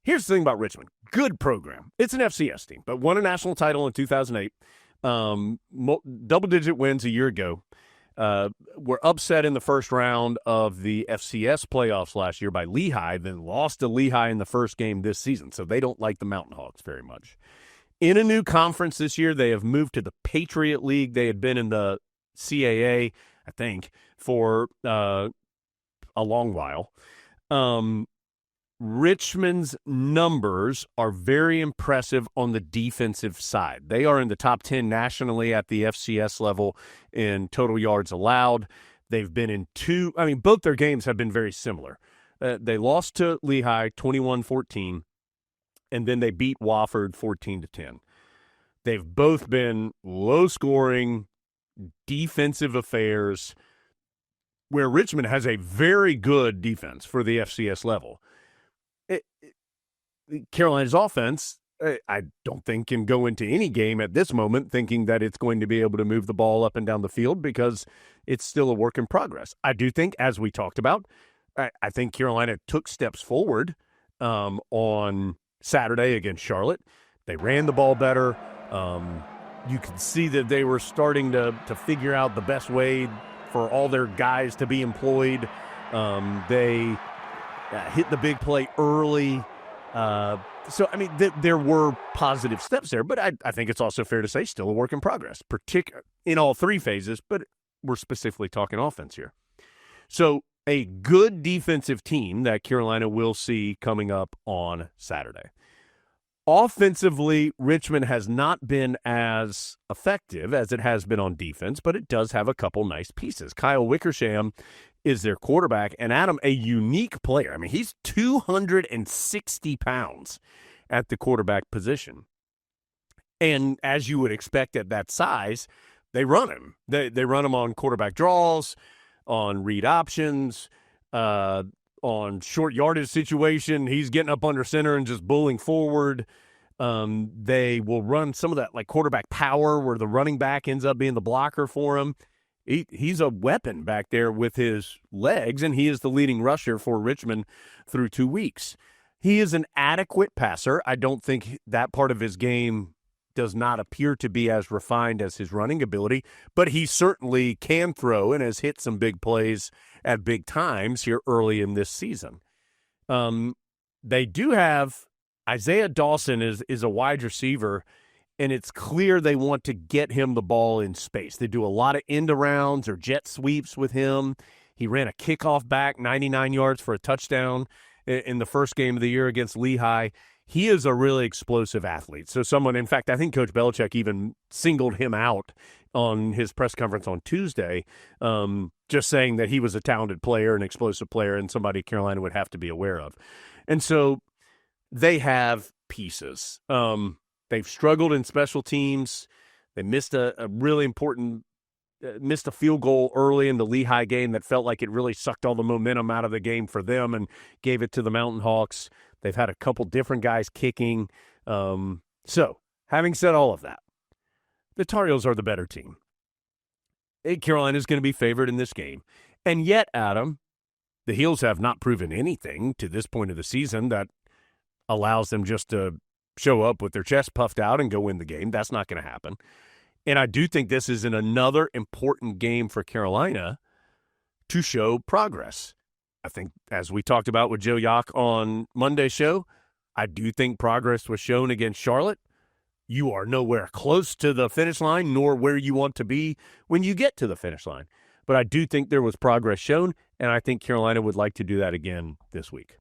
Here's the thing about Richmond. Good program. It's an FCS team, but won a national title in 2008. Double-digit wins a year ago. Were upset in the first round of the FCS playoffs last year by Lehigh, then lost to Lehigh in the first game this season, so they don't like the Mountain Hawks very much. In a new conference this year, they have moved to the Patriot League. They had been in the CAA, I think, for a long while. Richmond's numbers are very impressive on the defensive side. They are in the top 10 nationally at the FCS level in total yards allowed. They've been in both their games have been very similar. They lost to Lehigh 21-14, and then they beat Wofford 14-10. They've both been low-scoring defensive affairs where Richmond has a very good defense for the FCS level. Carolina's offense, I don't think, can go into any game at this moment thinking that it's going to be able to move the ball up and down the field because it's still a work in progress. I do think, as we talked about, I think Carolina took steps forward on Saturday against Charlotte. They ran the ball better. You could see that they were starting to figure out the best way for all their guys to be employed. They hit the big play early. There were positive steps there, but I think it's also fair to say still a work in progress, particularly in all three phases, but we're specifically talking offense here. So a good defensive team that Carolina will see coming up on Saturday. Offensively, Richmond has not been as effective as it has been on defense, but it does have a couple nice pieces. Kyle Wickersham is their quarterback, and Adam, a unique player. I mean, he's 260 pounds at the quarterback position. And as you would expect at that size, they run him. They run him on quarterback draws, on read options, on short yardage situation. He's getting up under center and just bulling forward. They will run some of that like quarterback power where the running back ends up being the blocker for him. He's a weapon back there with his legs, and he is the leading rusher for Richmond through 2 weeks. He is an adequate passer. I don't think that part of his game does not appear to be as refined as his running ability, but he certainly can throw and has hit some big plays at big times here early in this season. They do have Isaiah Dawson is a wide receiver, and it's clear they want to get him the ball in space. They do a lot of end-arounds or jet sweeps with him. He ran a kickoff back, 99 yards for a touchdown in the first game of the year against Lehigh. He is a really explosive athlete. So in fact, I think Coach Belichick even singled him out on his press conference on Tuesday, just saying that he was a talented player, an explosive player, and somebody Carolina would have to be aware of. And so they have pieces. They've struggled in special teams. They missed a really important missed a field goal early in the Lehigh game that felt like it really sucked all the momentum out of the game for them and gave it to the Mountain Hawks. They've had a couple different guys kicking. So, having said all of that, the Tar Heels are the better team. Carolina is going to be favored in this game. And yet, Adam, the Heels have not proven anything to this point of the season that allows them just to show up with their chest puffed out and go win the game. That's not going to happen. And I do think this is another important game for Carolina to show progress. I think, as we talked about with Joe Yock on Monday's show, I do think progress was shown against Charlotte. You are nowhere close to the finish line, nor where you want to be when you get to the finish line. But I do think there was progress shown, and I think Carolina would like to do that again this week.